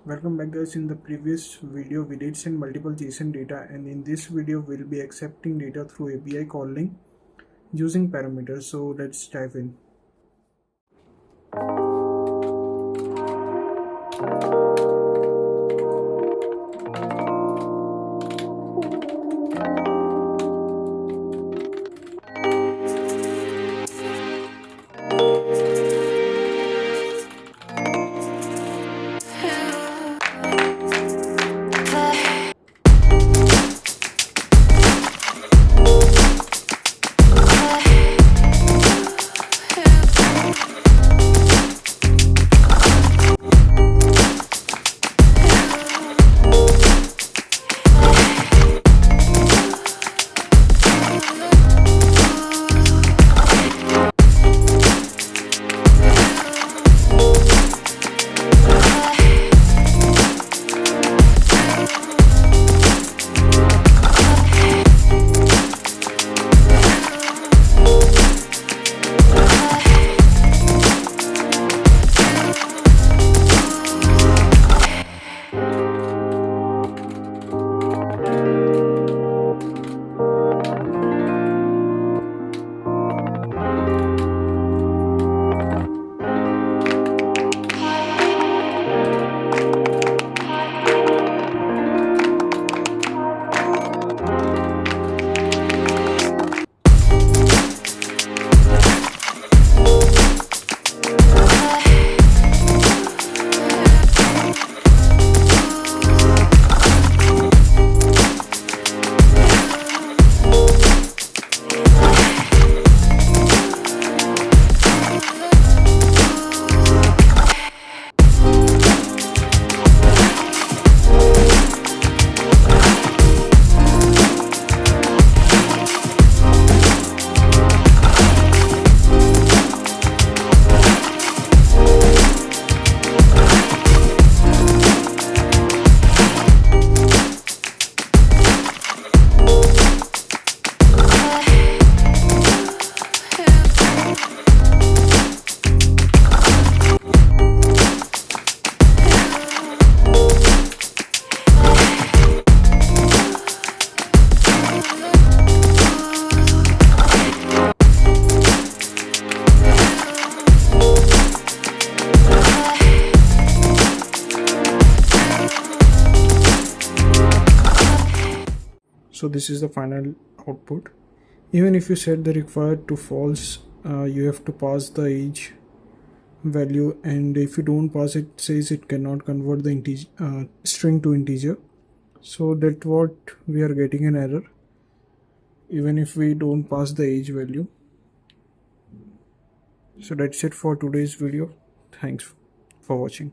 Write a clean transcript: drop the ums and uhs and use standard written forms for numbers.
Welcome back guys. In the previous video we did send multiple JSON data, and in this video we'll be accepting data through API calling using parameters. So let's dive in. So this is the final output. Even if you set the required to false, you have to pass the age value, and if you don't pass it, says it cannot convert the string to integer. So that's what we are getting an error even if we don't pass the age value. So that's it for today's video. Thanks for watching.